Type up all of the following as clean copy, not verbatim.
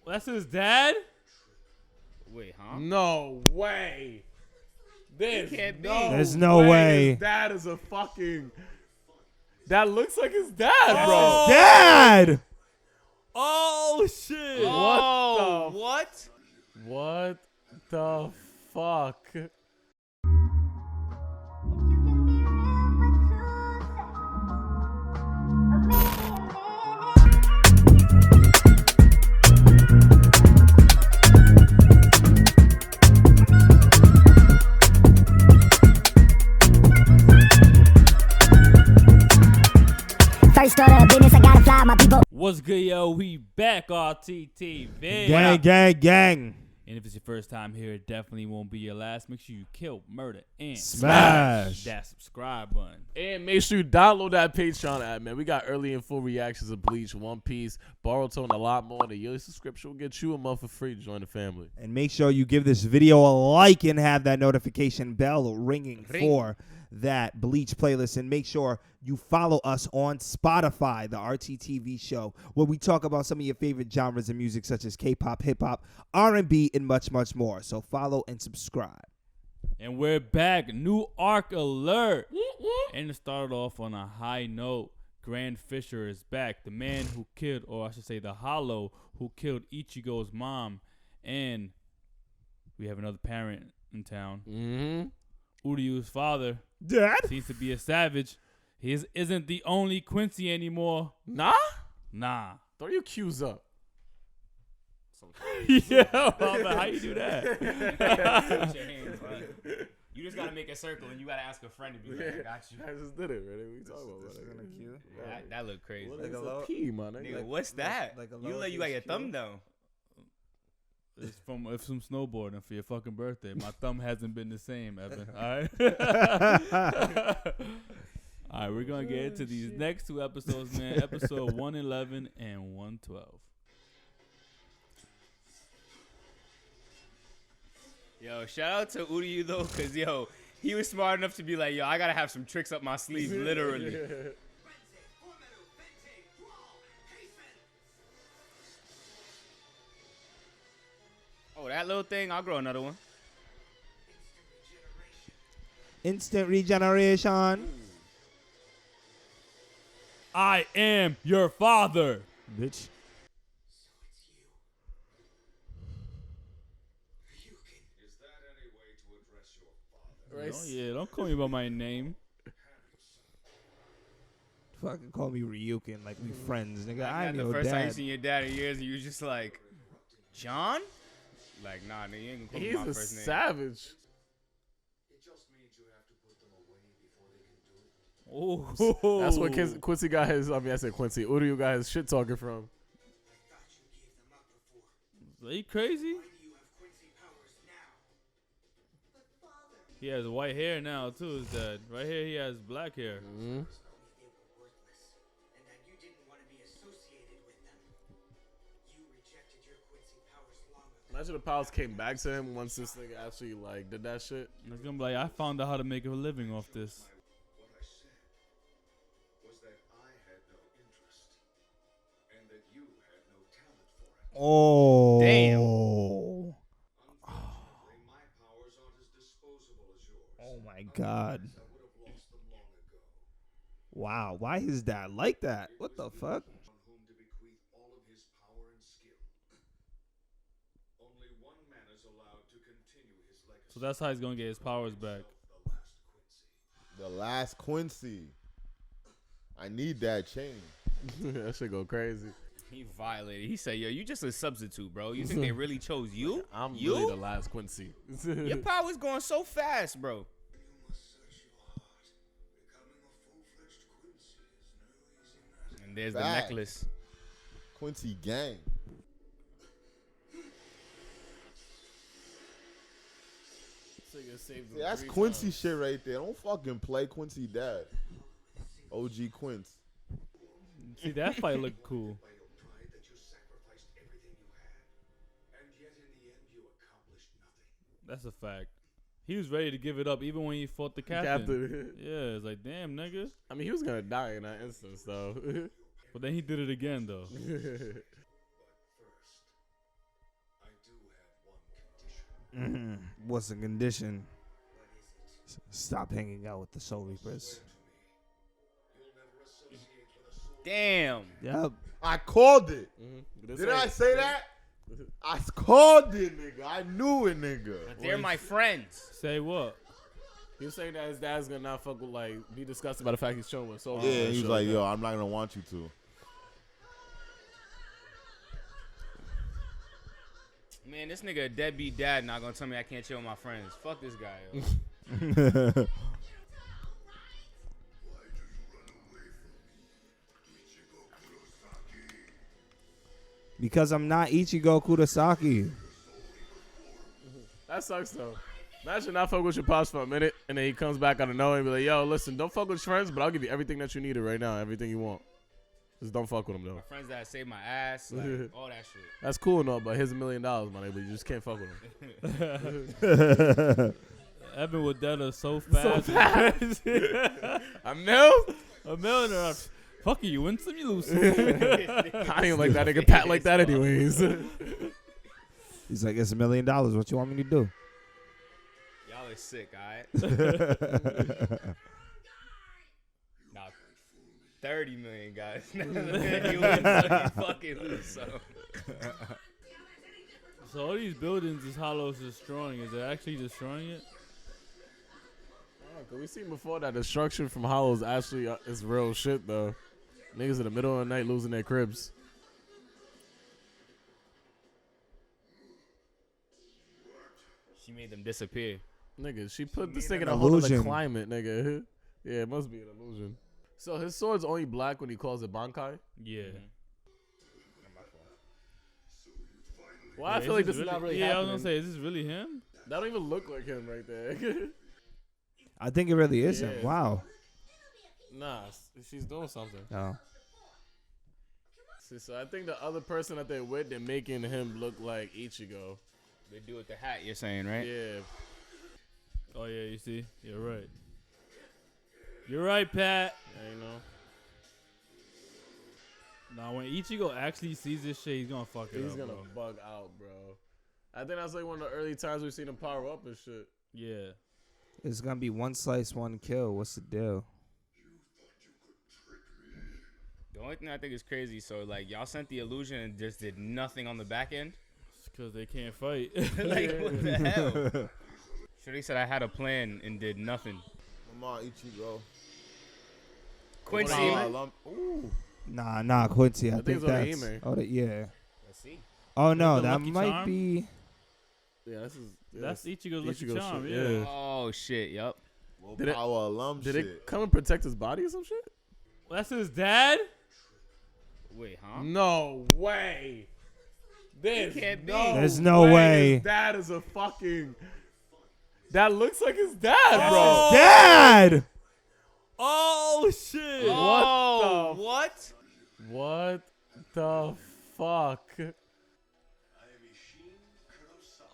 That's his dad? Wait, huh? No way. There's no way. His dad is a fucking. That looks like his dad, bro. Oh, dad. Oh shit! Oh, what? What the fuck? First order of business, I gotta fly my people. What's good, yo? We back, RTTV. Gang. And if it's your first time here, it definitely won't be your last. Make sure you kill, murder, and Smash that subscribe button. And make sure you download that Patreon app, man. We got early and full reactions of Bleach, One Piece, Boruto, and a lot more. The yearly subscription will get you a month for free to join the family. And make sure you give this video a like and have that notification bell ringing for that Bleach playlist. And make sure you follow us on Spotify, the RTTV show, where we talk about some of your favorite genres of music, such as K-pop, hip-hop, R&B, and much, much more. So follow and subscribe. And we're back. New arc alert. And it started off on a high note. Grand Fisher is back. The man who killed, or I should say the Hollow, who killed Ichigo's mom. And we have another parent in town. Uryu's father seems to be a savage. He isn't the only Quincy anymore. Nah. Throw your cues up. Yeah, how you do that? You just gotta make a circle and you gotta ask a friend to be like, I got you. I just did it, man. What are you talking about? That look crazy. What is a P, man? Nigga, what's that? You got your thumb down. It's from snowboarding for your fucking birthday. My thumb hasn't been the same, Evan. All right. All right, we're gonna get into these next two episodes, man. Episode 111 and 112. Yo, shout out to Uryu though, cause yo, he was smart enough to be like, yo, I gotta have some tricks up my sleeve, literally. Oh, that little thing, I'll grow another one. Instant regeneration. I am your father, Bitch. Oh, yeah, don't call me by my name. Fucking call me Ryukin like we friends, nigga. I ain't the your first time you dad. seen your dad in years, and you was just like, John? Like, nah, nigga, you ain't gonna call me my He's a first name. savage. It just means you have to put them away before they can do it. Oh, That's what Quincy got his. I said Quincy. Uryu got his shit talking from. Are you crazy? He has white hair now too. His dad. Right here, he has black hair. Imagine the powers came back to him once this nigga actually like did that shit. It's gonna be like, I found out how to make a living off this. What I said was that I had no interest and that you had no talent for it. Oh. Damn. Unfortunately, my powers aren't as disposable as yours. Oh my God. I would have lost them long ago. Wow. Why is dad like that? What the fuck? On whom to bequeath all of his power and skill. Only one man is allowed to continue his legacy. So that's how he's gonna get his powers back. The last Quincy. I need that change. That shit go crazy. He violated. He said, yo, you just a substitute, bro. You think they really chose you? I'm you? really the last Quincy. Your power's going so fast, bro. You must search your heart. Becoming a full-fledged Quincy is no easy matter. And there's Facts. the necklace. Quincy gang. See, that's Quincy shit right there. Don't fucking play Quincy dad. OG Quince. See, that fight looked cool. Vital pride that you sacrificed everything you had, and yet in the end you accomplished nothing. That's a fact. He was ready to give it up even when he fought the captain. Yeah, it's like, damn, nigga. I mean, he was gonna die in that instance, though. But then he did it again, though. But first, What's the condition? Stop hanging out with the Soul Reapers. Damn. Yep. I called it. Mm-hmm. Did I say that? I called it, nigga. I knew it, nigga. They're my friends. Say what? He was saying that his dad's gonna not fuck with, like, be disgusted by the fact he's showing Soul. Yeah, he was like, yo, I'm not gonna want you to. Man, this nigga a deadbeat dad not gonna tell me I can't chill with my friends. Fuck this guy, yo. Because I'm not Ichigo Kurosaki. That sucks though. Imagine not fuck with your pops for a minute, and then he comes back out of nowhere and be like, yo, listen, don't fuck with your friends, but I'll give you everything that you needed right now, everything you want. Just don't fuck with him though. My friends that saved my ass, like, all that shit. That's cool and all, but here's $1 million, my nigga, but you just can't fuck with him. Evan with that so fast. I know. A millionaire. Fuck you win some, you lose some. I ain't like that nigga Pat like that anyways. He's like, it's $1 million. What you want me to do? Y'all are sick, alright? Nah, 30 million, guys. You win some, you fucking lose some. So all these buildings this Hollow's destroying, is it actually destroying it? We seen before that destruction from Hollows actually is real shit though. Niggas in the middle of the night losing their cribs. She made them disappear. Nigga, she put this made thing in an a whole other illusion. climate, nigga. Yeah, it must be an illusion. So his sword's only black when he calls it Bankai? Yeah. Well, I feel like this is really, not really yeah, happening. I was gonna say, is this really him? That don't even look like him right there. I think it really is him. Yeah. Wow. Nah, she's doing something. Oh. See, so I think the other person that they're with, they're making him look like Ichigo. They do with the hat, you're saying, right? Yeah. Oh yeah, you see, you're right. You're right, Pat. Yeah, you know. Now when Ichigo actually sees this shit, he's gonna fuck it He's up. gonna Bro. bug out, bro. I think that's like one of the early times we've seen him power up and shit. Yeah. It's going to be one slice, one kill. What's the deal? The only thing I think is crazy, so like y'all sent the illusion and just did nothing on the back end. It's because they can't fight. Like what the hell? Shorty said I had a plan and did nothing. Come on, Ichigo. Quincy. Ooh. Nah, Quincy. I think think it's that's. Orihime. Oh, yeah. Let's see. Oh, no, the that Lucky might Charm? be. Yeah, this is. That's Ichigo's lucky Ichigo's charm. shit, Yeah. yeah. Oh shit, yup. Low Did it- power alum Did shit. it come and protect his body or some shit? That's his dad. Wait, huh? No way. This can't be. There's no way. His dad is a fucking. That looks like his dad, bro. Oh. Dad! Oh shit. Oh, the- what? What the fuck?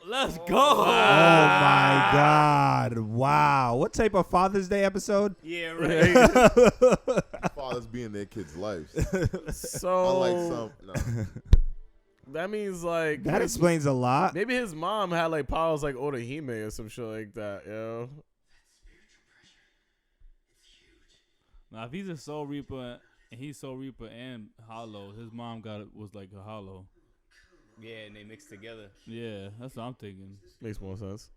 Let's go. Oh, my God. Wow. What type of Father's Day episode? Yeah, right. Fathers be in their kids' lives. So Unlike some. No. that means like That his- explains a lot. maybe his mom had like powers like Orihime or some shit like that, yo. Now if he's a Soul Reaper and he's Soul Reaper and Hollow, his mom was like a Hollow. Yeah, and they mixed together. Yeah, that's what I'm thinking. Makes more sense.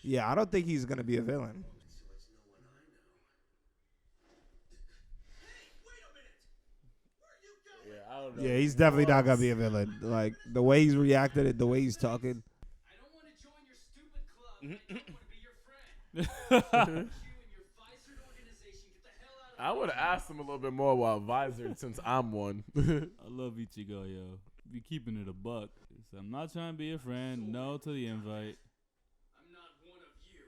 Yeah, I don't think he's going to be a villain. Yeah, I don't know. Yeah, he's definitely not going to be a villain. Like, the way he's reacted, the way he's talking. I don't want to join your stupid club. I just want to be your friend. You and your Visored organization, get the hell out of I would have asked him a little bit more about Visor since I'm one. I love Ichigo, yo. Be keeping it a buck. So I'm not trying to be a friend. No to the invite. I'm not one of you.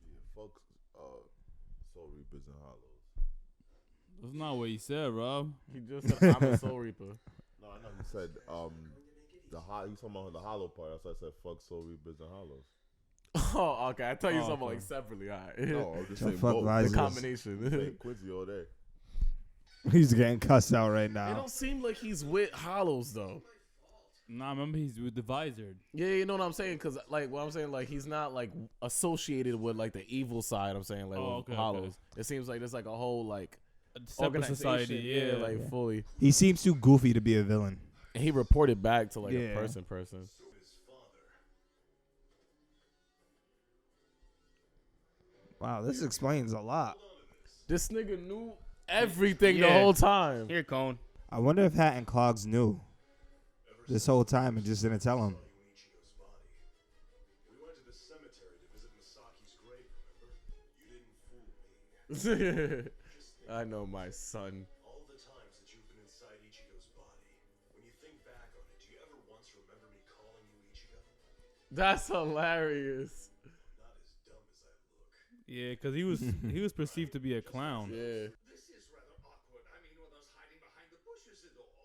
Yeah, folks, Soul Reapers and Hollows. That's not what he said, Rob. He just said I'm a Soul Reaper. No, I know you said he's talking about the hollow part. That's why I said fuck Soul Reapers and Hollows. Oh, okay. I thought you were Oh, talking about okay. like separately. All right. No, I'm just So saying fuck both. The Visors. combination. Saying Quincy all day. He's getting cussed out right It now. don't seem like he's with Hollows though. Nah, remember he's with the Visored. Yeah, you know what I'm saying? Cause like what I'm saying, like he's not like associated with like the evil side. I'm saying like Oh, with okay, Hollows. okay. It seems like there's like a whole like A separate society, organization, yeah. like fully. He seems too goofy to be a villain. And he reported back to like Yeah. a person. Wow, this explains a lot. This nigga knew everything the Yeah. whole time. Here, Cone. I wonder if Hat and Clogs knew this whole time and just didn't tell him. Ichigo's body. We went to the cemetery to visit Masaki's grave, remember? You didn't fool me. I know my son. All the times that you've been inside Ichigo's body, when you think back on it, do you ever once remember me calling you Ichigo? That's hilarious. Not as dumb as I look. Yeah, because he was perceived to be a clown. Yeah. This is rather awkward. I mean, with us hiding behind the bushes and all.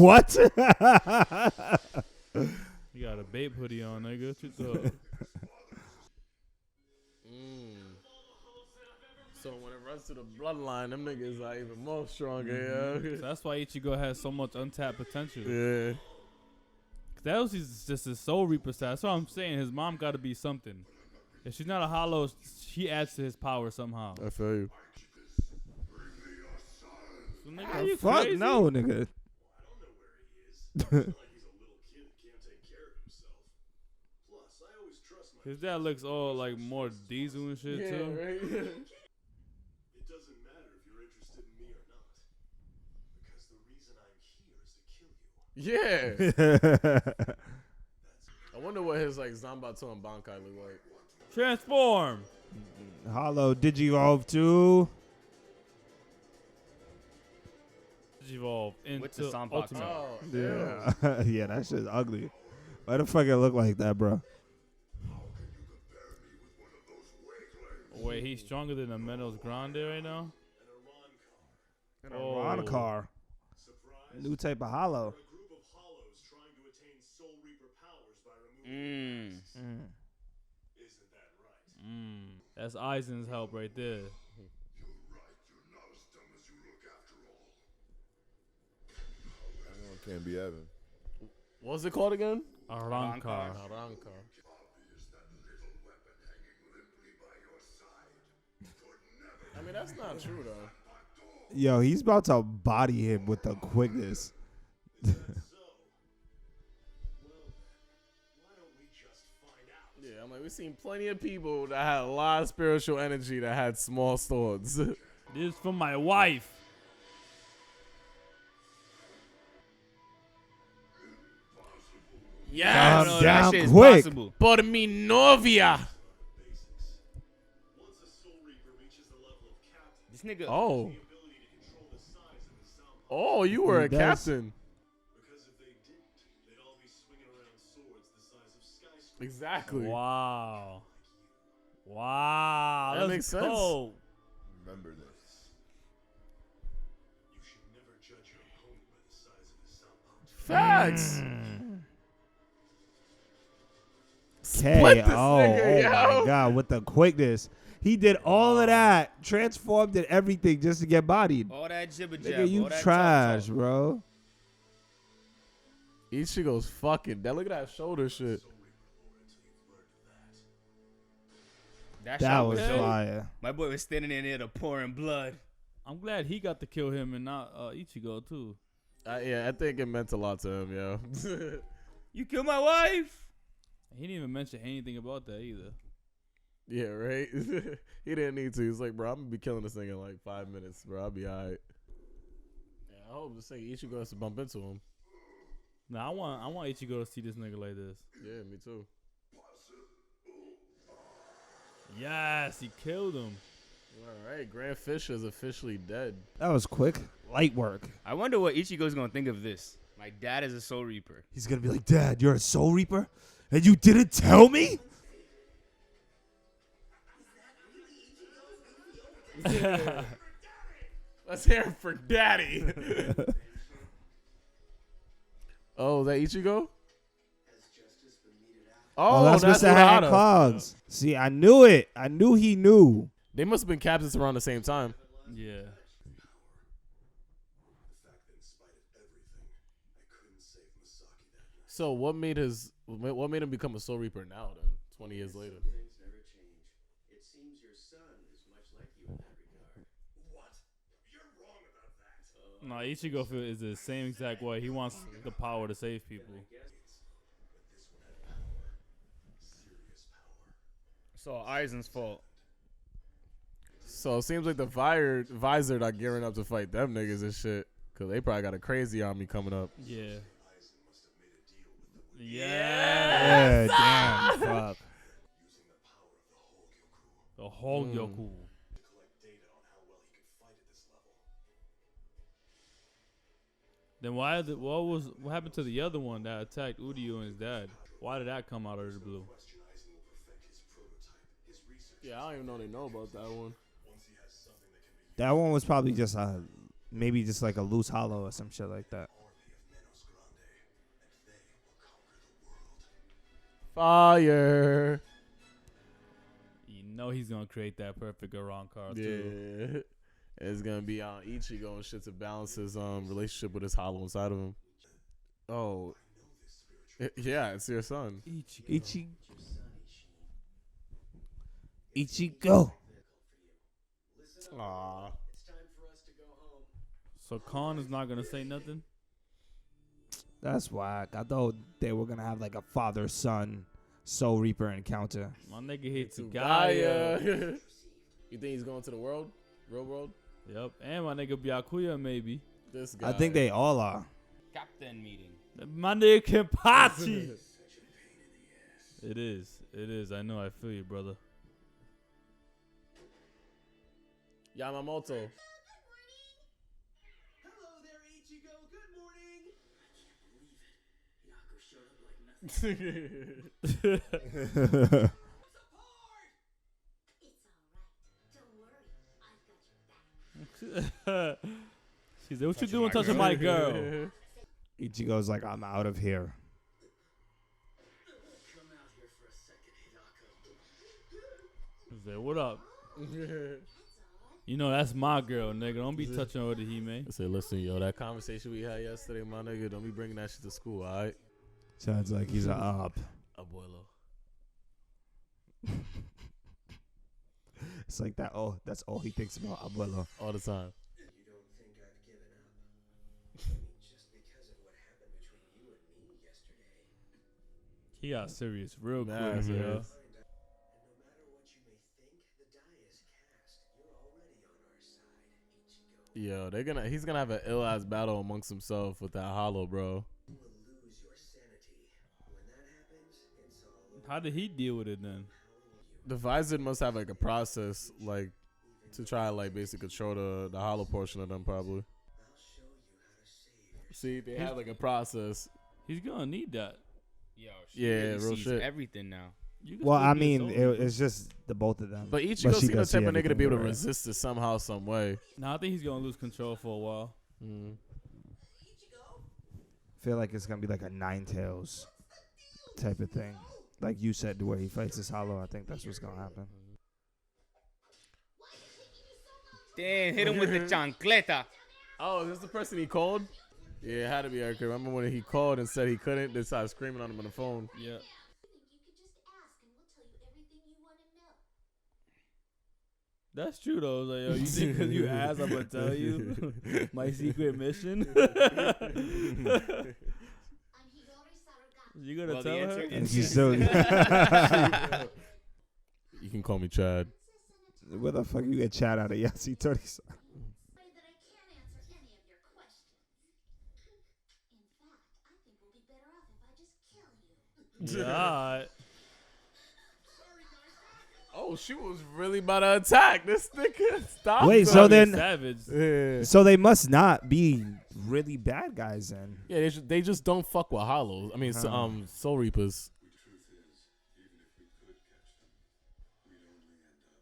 What? You got a Babe hoodie on, nigga. What you thought? So when it runs to the bloodline, them niggas are even more stronger, So that's why Ichigo has so much untapped potential. Yeah. That was just his Soul Reaper side. That's what I'm saying. His mom got to be something. If she's not a Hollow, she adds to his power somehow. I feel you. So, nigga, are you Fuck crazy? no, nigga. I don't know where he is. It's not like he's a little kid that can't take care of himself. Plus, I always trust my His dad looks all like more diesel and shit Yeah, too. right? It doesn't matter if you're interested in me or not. Because the reason I'm here is to kill you. Yeah. I wonder what his like Zanbato and Bankai look like. Transform. Hollow Digivolve too. Evolve With the into Zanbato. Ultimate. Oh, Yeah, yeah, that shit's ugly. Why the fuck it look like that, bro? Wait, he's stronger than the Menos Grande right now? In a Ron car. Surprise! New type of Hollow. A group of hollows trying to attain Soul Reaper powers by removing masks. Isn't that right? That's Aizen's help right there. You're right. You're not as dumb as you look after all. That one can't be Evan. What's it called again? Arankar. Arankar. Obvious that little weapon hanging limply by your side could never I mean, that's not true though. Yo, he's about to body him with the quickness. so. Well then, why don't we just find out? Yeah, I'm like, we've seen plenty of people that had a lot of spiritual energy that had small swords. This is for my wife. Yes! Calm that down shit is quick. possible. Por mi novia! Basics. Once a Soul Reaper reaches the level of captain, This nigga. Oh. the ability to control the size of the sound Oh, you were He a does. captain. because if they didn't, they'd all be swinging around swords the size of skyscrapers. Exactly. Wow. Wow. That Let's makes sense. go. Remember this. You should never judge your opponent by the size of his soundbox. Facts. Okay. Split this Oh, nigga, oh yo. my God, with the quickness. He did all of that, transformed and everything just to get bodied. All that jibber jab. Nigga, you all that trash, talk, talk. bro. Ichigo's fucking. That look at that shoulder shit. That That shot was dope. fire. My boy was standing in there to pouring blood. I'm glad he got to kill him and not Ichigo too. Yeah, I think it meant a lot to him, yo. You killed my wife. He didn't even mention anything about that either. Yeah, right? He didn't need to. He's like, bro, I'm going to be killing this thing in like 5 minutes, bro. I'll be all right. Yeah, I hope this thing Ichigo has to bump into him. Nah, I want Ichigo to see this nigga like this. Yeah, me too. Yes, he killed him. All right, Grand Fish is officially dead. That was quick. Light work. I wonder what Ichigo's gonna think of this. My dad is a Soul Reaper. He's going to be like, Dad, you're a Soul Reaper? And you didn't tell me? Let's hear it for Daddy. Oh, is that Ichigo? Oh, that's Mr. Hat Urahara. Clogs. See, I knew it. I knew he knew. They must have been captains around the same time. Yeah. The fact that in spite of everything, I couldn't save Masaki that night. So what made him become a Soul Reaper now then? 20 years later. Things never change. It seems your son is much like you in that regard. What? You're wrong about that. No, Ichigo is the same exact way. He wants the power to save people. But this one had power. Serious power. So Aizen's fault. So it seems like the Vizard are gearing up to fight them niggas and shit. Cause they probably got a crazy army coming up. Yeah. Aizen must have made a deal with the Yeah. Yeah, damn, fuck. using the power of the whole Gyoku The whole Yoku. to collect data on how well he could fight at this level. Then what happened to the other one that attacked Uryu and his dad? Why did that come out of the blue? Question Aizen will perfect his prototype, his research. Yeah, I don't even know they know about that one. Once he has something that can be That one was probably just maybe just like a loose hollow or some shit like that. army of Menos Grande, and they will conquer the world. Fire. You know he's gonna create that perfect Aron card too. Yeah. It's gonna be on Ichigo and shit to balance his relationship with his hollow inside of him. Oh. Yeah, it's your son. Ichigo. Aww. It's time for us to go home. So Khan is not gonna say nothing. That's whack. I thought they were gonna have like a father-son Soul Reaper encounter. My nigga hit Gaia. You think he's going to the world? Real world? Yep. And my nigga Byakuya maybe. This guy. I think they all are. Captain meeting. My nigga Kenpachi. It is. It is. I know. I feel you, brother. Yamamoto. Hello there, Ichigo. Good morning. Yaku showed up like nothing. Support! It's alright. Don't worry. I've got your back. She said, "What you doing touching my girl?" Ichigo's like, I'm out of here. Come out here for a second, Hidako. He said, "What up?" You know that's my girl, nigga. Don't be touching her to Hime. I said, listen, yo, that conversation we had yesterday, my nigga, don't be bringing that shit to school, all right? Sounds like he's a op. Abuelo. It's like that. Oh, that's all he thinks about, abuelo. All the time. You don't think I've given up? I mean, just because of what happened between you and me yesterday. He got serious real Nah, quick, serious. yo. And no matter what you may think, the die is cast. You're already on our side, Ichigo. Yo, he's gonna have an ill ass battle amongst himself with that hollow, bro. You will lose your sanity. When that happens, it's all over. How did he deal with it then? The Visor must have like a process, like, to try to like basically control the hollow portion of them, probably. I'll show you how to save your See, they have like a process. He's gonna need that. Yo, Yeah, really real sees shit. everything now. You can Well, still I be a mean, soldier. it's just the both of them. But she Ichigo seems the does see type of nigga to be able to everything, right? resist it somehow, some way. Nah, I think he's gonna lose control for a while. Mm. Feel like it's gonna be like a Nine Tails type of thing, like you said, where he fights his hollow. I think that's what's gonna happen. Damn, hit him with the chancleta. Oh, is this the person he called? Yeah, it had to be Eric. Remember when he called and said he couldn't? They started screaming on him on the phone. Yeah. I think you could just ask and we'll tell you everything you want to know. That's true though. Like, yo, you think because you asked, I'm gonna tell you my secret mission? I'm Hidori Saruga. You gonna Well, the tell answer her? is- And she's still. You can call me Chad. Where the fuck you get chat out of Yasi 30? Afraid that I can't answer any of your questions. In fact, I think we'll be better off if I just kill you. Yeah. alright. Oh, she was really about to attack. This nigga stopped. Wait, her. so then, Savage. Yeah, so they must not be really bad guys then. yeah, they just don't fuck with hollows. I mean, Soul Reapers. The truth is, even if we could catch them, we'd only end up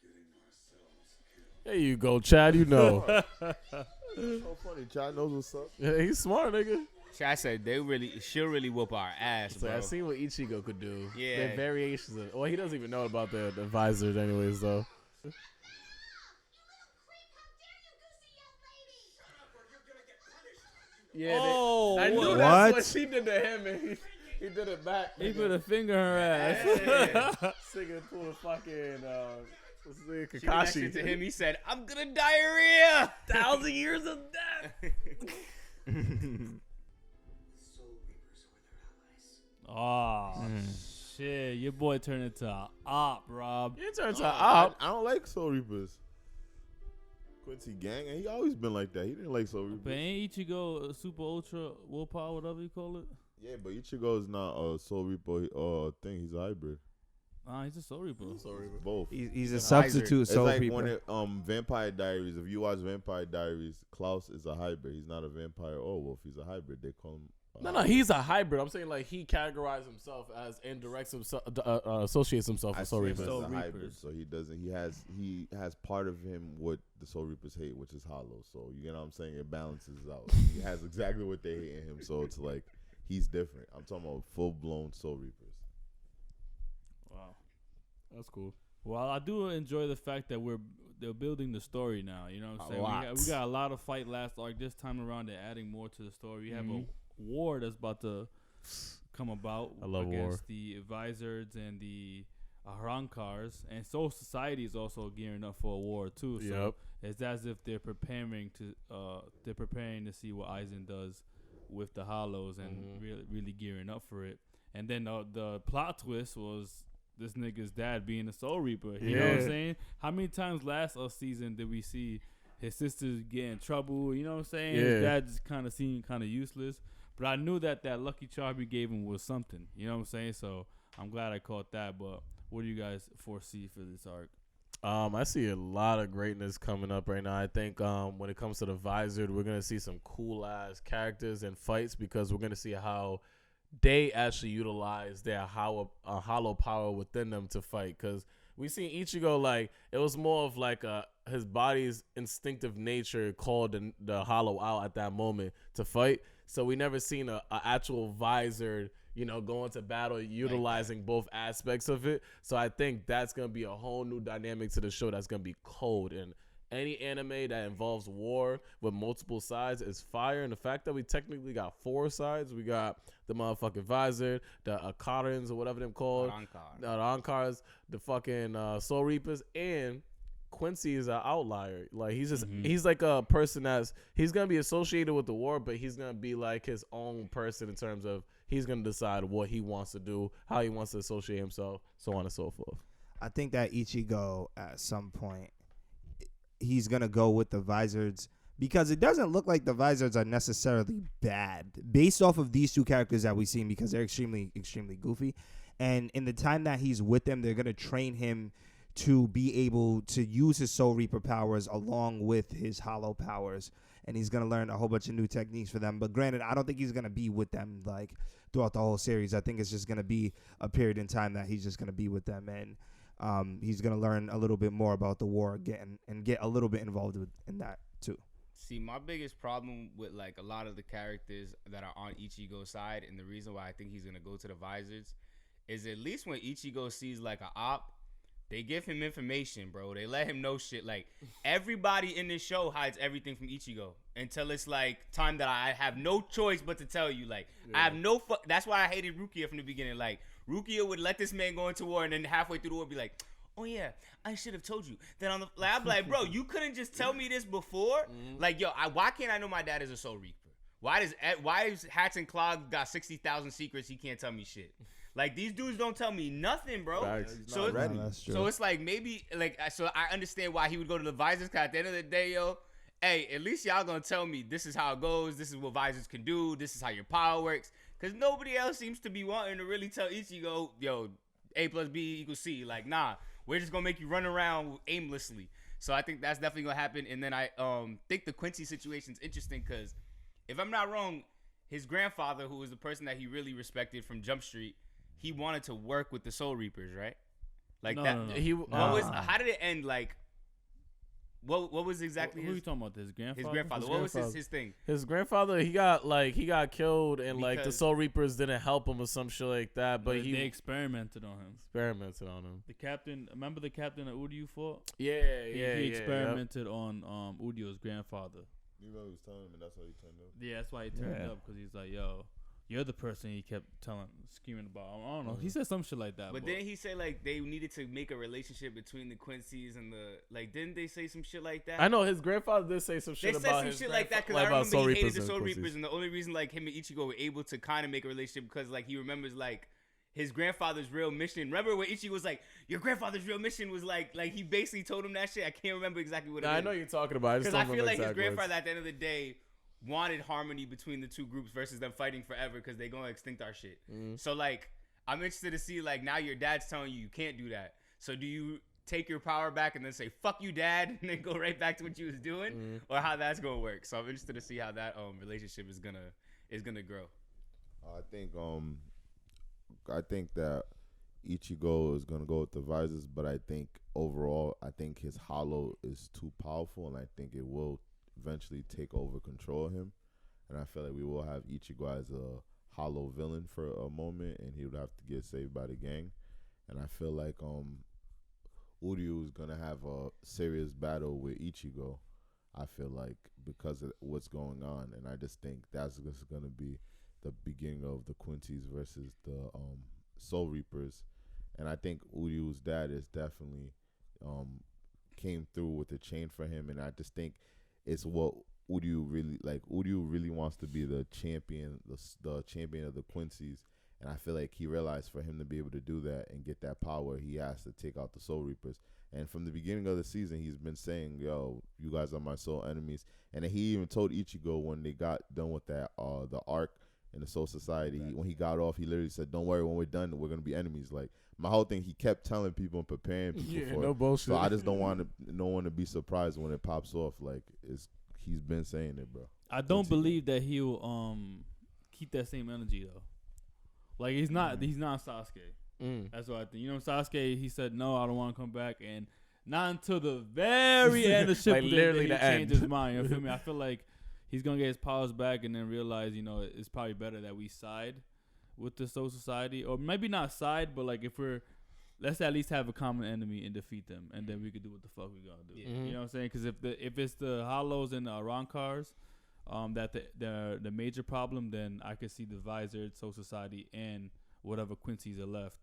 getting ourselves killed. There you go, Chad. You know. So funny. Chad knows what's up. Yeah, he's smart, nigga. I said she'll really whoop our ass, So bro. I seen what Ichigo could do. Yeah. The variations of. Well, he doesn't even know about the visors, anyways, though. Yeah, Oh, I knew what? that's what she did to him, and he did it back. He put a finger in her ass. Nigga pulled a fucking what's his name, She did that Kakashi. shit to him. He said, "I'm gonna diarrhea." 1,000 years of death. Soul Reapers were their allies. Oh, shit. Your boy turned into a op, Rob. You turned to I op. don't like Soul Reapers. Quincy Gang, and he always been like that. He didn't like Soul Reapers. But ain't Ichigo super ultra willpower, whatever you call it? Yeah, but Ichigo is not a Soul Reaper thing. He's a hybrid. Nah, he's a Soul Reaper. Both. He's a It's a substitute It's Soul like Reaper. when it, Vampire Diaries. If you watch Vampire Diaries, Klaus is a hybrid. He's not a vampire or wolf. He's a hybrid. They call him. No, he's a hybrid. I'm saying like he categorizes himself as and directs himself, associates himself I with Soul see him Reapers. as Soul a hybrid, Reapers. so he doesn't. He has part of him what the Soul Reapers hate, which is hollow. So you know what I'm saying? It balances out. He has exactly what they hate in him. So it's like he's different. I'm talking about full blown Soul Reapers. Wow. That's cool. Well, I do enjoy the fact that they're building the story now. You know what I'm saying? We got a lot of fight last arc. This time around, they're adding more to the story. We have a war that's about to come about I love against war. the Advisors and the Ahrankars, and Soul Society is also gearing up for a war too. So Yep. it's as if they're preparing to see what Aizen does with the Hollows and really gearing up for it. And then the plot twist was this nigga's dad being a Soul Reaper. You know what I'm Yeah. saying? How many times last season did we see his sisters get in trouble? You know what I'm saying? Yeah. His dad just kind of seemed kind of useless. But I knew that lucky charm he gave him was something. You know what I'm saying? So I'm glad I caught that. But what do you guys foresee for this arc? I see a lot of greatness coming up right now. I think when it comes to the Visored, we're gonna see some cool ass characters and fights because we're gonna see how they actually utilize their hollow power within them to fight. Because we seen Ichigo, like it was more of like his body's instinctive nature called the hollow out at that moment to fight. So we never seen a actual Visored, go into battle utilizing both aspects of it. So I think that's going to be a whole new dynamic to the show that's going to be cold. And any anime that involves war with multiple sides is fire. And the fact that we technically got 4 sides, we got the motherfucking Visor, the Akarans or whatever them called, the Ankars, the fucking Soul Reapers, and Quincy is an outlier. Like he's like a person he's gonna be associated with the war, but he's gonna be like his own person in terms of he's gonna decide what he wants to do, how he wants to associate himself, so on and so forth. I think that Ichigo at some point he's gonna go with the Visors because it doesn't look like the Visors are necessarily bad based off of these two characters that we've seen because they're extremely goofy, and in the time that he's with them, they're gonna train him to be able to use his Soul Reaper powers along with his Hollow powers, and he's gonna learn a whole bunch of new techniques for them. But granted, I don't think he's gonna be with them like throughout the whole series. I think it's just gonna be a period in time that he's just gonna be with them, and he's gonna learn a little bit more about the war again and get a little bit involved in that too. See, my biggest problem with like a lot of the characters that are on Ichigo's side, and the reason why I think he's gonna go to the Visors, is at least when Ichigo sees like a op, they give him information, bro. They let him know shit. Like, everybody in this show hides everything from Ichigo until it's, like, time that I have no choice but to tell you. Like, I have no that's why I hated Rukia from the beginning. Like, Rukia would let this man go into war, and then halfway through the war be like, oh, yeah, I should have told you. Then on the I'm like, bro, you couldn't just tell me this before? Like, yo, why can't I know my dad is a Soul Reaper? Why is Hats and Clogs got 60,000 secrets? He can't tell me shit. Like, these dudes don't tell me nothing, bro. So it's like maybe like so I understand why he would go to the Visors. Cause at the end of the day, yo, hey, at least y'all gonna tell me this is how it goes. This is what Visors can do. This is how your power works. Cause nobody else seems to be wanting to really tell Ichigo, yo, A plus B equals C. Like, nah, we're just gonna make you run around aimlessly. So I think that's definitely gonna happen. And then I think the Quincy situation's interesting because if I'm not wrong, his grandfather, who was the person that he really respected from Jump Street, he wanted to work with the Soul Reapers, right? Like No, that. no. How did it end? Like, What was exactly Who are you his talking about? His grandfather. his grandfather? His What was grandfather. his thing? His grandfather, he got killed, and like the Because- Soul Reapers didn't help him or some shit like that. But They he experimented on him. experimented on him. The captain. Remember the captain that Udio fought? Yeah, He yeah, experimented on Udio's grandfather. You remember he was telling him, and that's why he turned up. Yeah, that's why he turned Yeah. up, because he's like, yo, you're the person he kept screaming about. I don't know. He said some shit like that. But didn't he say like they needed to make a relationship between the Quincy's and the like? Didn't they say some shit like that? I know his grandfather did say some They shit said about some his shit like that because like I about remember he hated Reapers the and Soul Quincy's. Reapers, and the only reason like him and Ichigo were able to kind of make a relationship because like he remembers like his grandfather's real mission. Remember when Ichigo was like, your grandfather's real mission was like he basically told him that shit. I can't remember exactly what it Nah, is. I know you're talking about. Because I feel like his exact grandfather words. at the end of the day wanted harmony between the two groups versus them fighting forever because they gonna extinct our shit. Mm-hmm. So like I'm interested to see like now your dad's telling you can't do that. So do you take your power back and then say fuck you dad and then go right back to what you was doing, Mm-hmm. or how that's gonna work? So I'm interested to see how that relationship is gonna grow. I think that Ichigo is gonna go with the visors, but I think overall, I think his hollow is too powerful, and I think it will eventually take over control of him. And I feel like we will have Ichigo as a hollow villain for a moment, and he would have to get saved by the gang. And I feel like Uryu is gonna have a serious battle with Ichigo. I feel like because of what's going on, and I just think that's just gonna be the beginning of the Quincy's versus the Soul Reapers. And I think Uryu's dad is definitely came through with the chain for him, and I just think it's what Uryu really like. Uryu really wants to be the champion, the champion of the Quincy's, and I feel like he realized for him to be able to do that and get that power, he has to take out the Soul Reapers. And from the beginning of the season, he's been saying, "Yo, you guys are my soul enemies." And then he even told Ichigo when they got done with that, the arc in the Soul Society, when he got off, he literally said, "Don't worry, when we're done, we're gonna be enemies." Like my whole thing, he kept telling people and preparing people for no it. bullshit. So I just don't want no one to be surprised when it pops off. Like he's been saying it, bro. I don't believe that he'll keep that same energy though. Like he's not Sasuke. That's what I think. You know, Sasuke, he said no, I don't want to come back, and not until the very end of Like Shippuden literally did he the change end. his mind. You feel me? I feel like he's gonna get his powers back and then realize, you know, it's probably better that we side with the Soul Society, or maybe not side, but like let's at least have a common enemy and defeat them, and then we could do what the fuck we gotta do. You know what I'm saying? Because if it's the Hollows and the Arankars, that the major problem, then I could see the Visored, Soul Society, and whatever Quincy's are left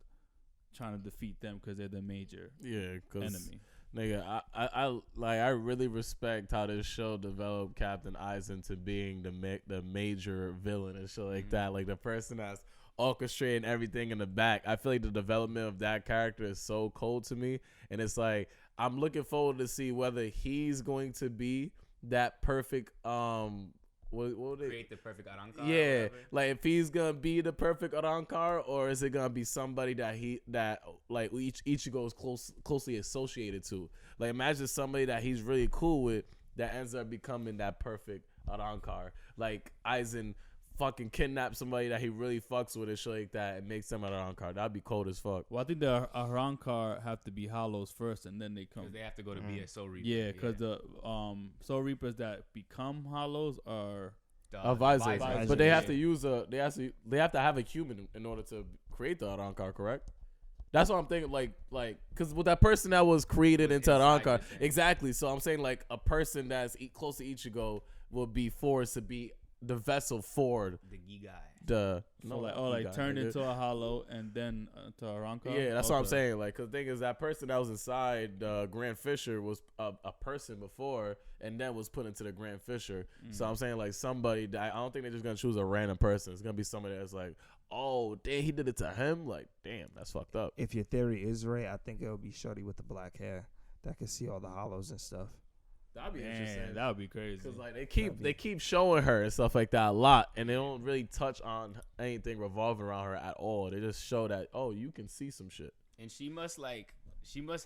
trying to defeat them because they're the major enemy. Nigga, I really respect how this show developed Captain Aizen to being the major villain and shit like that. Like the person that's orchestrating everything in the back. I feel like the development of that character is so cold to me, and it's like I'm looking forward to see whether he's going to be that perfect what would they Create the perfect Arankar. yeah, like if he's gonna be the perfect Arankar, or is it gonna be somebody that like Ichigo is closely associated to? Like imagine somebody that he's really cool with that ends up becoming that perfect Arankar. Like Aizen fucking kidnap somebody that he really fucks with and shit like that and makes them an Arankar. That'd be cold as fuck. Well, I think the Arankar have to be Hollows first, and then they come. Because they have to go to be a Soul Reaper. Yeah, because the Soul Reapers that become Hollows are A visor, visors, but they have yeah. to use they have to have a human in order to create the Arankar, correct? That's what I'm thinking, like, because with that person that was created Was into an inside, Arankar, you're saying. exactly. So I'm saying like a person that's close to Ichigo will be forced to be the vessel for The Gigai. the turned into a Hollow and then to Arankar. Yeah, that's what I'm Okay. saying. Like, cause the thing is, that person that was inside Grand Fisher was a person before, and then was put into the Grand Fisher. So I'm saying like somebody that I don't think they're just gonna choose a random person. It's gonna be somebody that's like, oh, damn, he did it to him. Like, damn, that's fucked up. If your theory is right, I think it'll be Shorty with the black hair that can see all the hollows and stuff. That'd be Man, interesting. that would be crazy. Cause like they keep showing her and stuff like that a lot, and they don't really touch on anything revolving around her at all. They just show that you can see some shit. And she must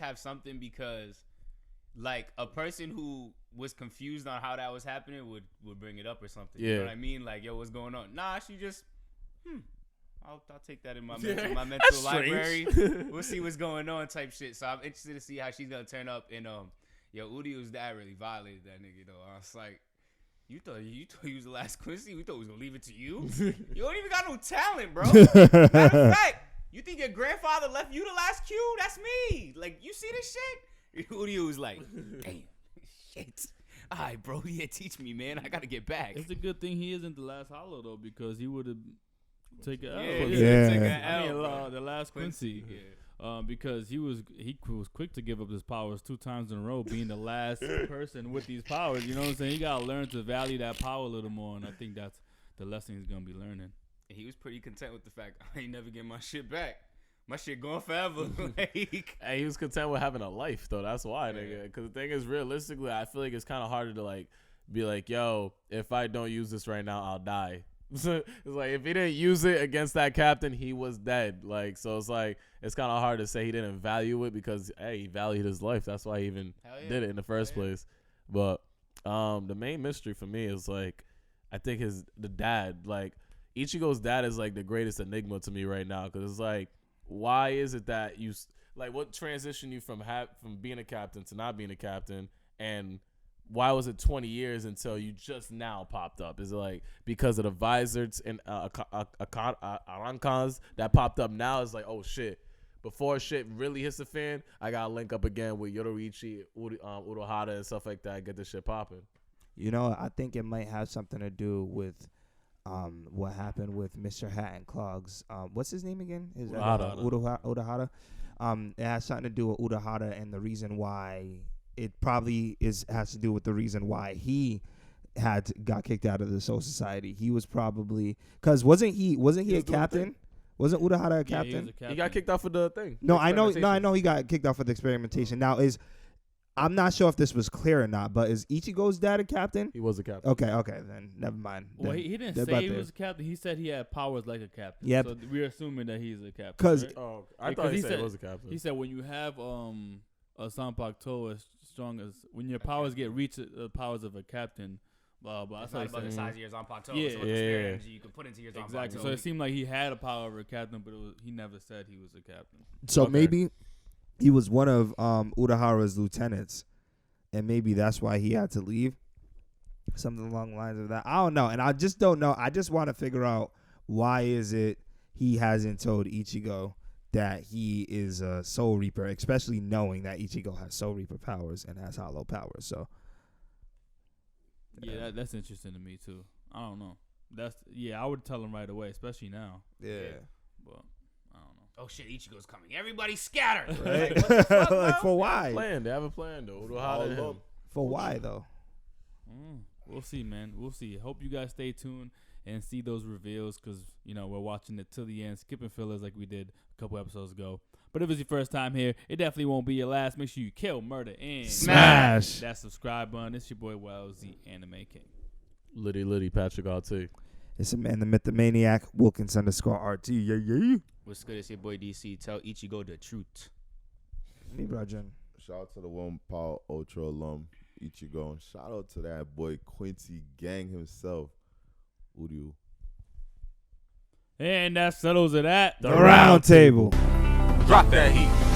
have something, because like a person who was confused on how that was happening would bring it up or something. You Yeah. know what I mean? Like, yo, what's going on? Nah, she just I'll take that in my mental That's library. strange. We'll see what's going on type shit. So I'm interested to see how she's gonna turn up Yo, Uryu's dad really violated that nigga though. I was like, you thought he was the last Quincy? We thought we was gonna leave it to you? You don't even got no talent, bro. Matter of fact, you think your grandfather left you the last cue? That's me. Like, you see this shit? Uryu was like, damn, shit. All right, bro, yeah, teach me, man. I gotta get back. It's a good thing he isn't the last Hollow though, because he would have taken L. The last Quincy. Yeah. Because he was quick to give up his powers 2 times in a row, being the last person with these powers. You know what I'm saying? He gotta learn to value that power a little more, and I think that's the lesson he's gonna be learning. He was pretty content with the fact I ain't never getting my shit back. My shit going forever. Like, Hey, he was content with having a life though. That's why, nigga. Because the thing is, realistically, I feel like it's kind of harder to like be like, yo, if I don't use this right now, I'll die. So it's like if he didn't use it against that captain, he was dead. Like, so it's like it's kind of hard to say he didn't value it because hey, he valued his life. That's why he even did it in the first place. But the main mystery for me is like I think the dad, like Ichigo's dad, is like the greatest enigma to me right now because it's like why is it that you like what transitioned you from being a captain to not being a captain, and why was it 20 years until you just now popped up? Is it like because of the Visors and Arankans that popped up now? Is like, oh shit, before shit really hits the fan, I gotta link up again with Yoruichi, Urohara and stuff like that, get this shit popping. You know, I think it might have something to do with what happened with Mr. Hat and Clogs. What's his name again? Urohara. It has something to do with Urohara and the reason why. It probably has to do with the reason why he got kicked out of the Soul Society. He was probably because wasn't he a captain? Wasn't Urohara a captain? He got kicked out for the thing. No, I know he got kicked out for the experimentation. Now I'm not sure if this was clear or not, but is Ichigo's dad a captain? He was a captain. Okay, then never mind. Well, he didn't say he was a captain. He said he had powers like a captain. Yep. So we're assuming that he's a captain. Because right? I thought he said he was a captain. He said when you have a Sanpak-to as strong as when your powers reach the powers of a captain, blah blah. It's not about the size of your Zanpakuto. Yeah, so what experience you can put into your Zanpakuto. Exactly. So it seemed like he had a power of a captain, but he never said he was a captain. So maybe he was one of Urohara's lieutenants, and maybe that's why he had to leave. Something along the lines of that. I don't know, and I just don't know. I just want to figure out why is it he hasn't told Ichigo that he is a Soul Reaper, especially knowing that Ichigo has Soul Reaper powers and has Hollow powers. So, yeah, that's interesting to me too. I don't know. I would tell him right away, especially now. Yeah. But I don't know. Oh shit, Ichigo's coming. Everybody scatter. Right? Like, what the fuck, like for why? They have a plan though. For why though? We'll see, man. We'll see. Hope you guys stay tuned and see those reveals because, you know, we're watching it till the end, skipping fillers like we did a couple episodes ago. But if it's your first time here, it definitely won't be your last. Make sure you kill, murder, and smash that subscribe button. It's your boy Wellz, the Anime King. Liddy, Patricrt RT. It's a man, the myth, the maniac, Wilkins _RT. Yeah. What's good? It's your boy DC. Tell Ichigo the truth. Me, Rajan. Shout out to the One Power Ultra alum, Ichigo. And shout out to that boy Quincy Gang himself, Uryu. And that settles it at The round table. Drop that heat.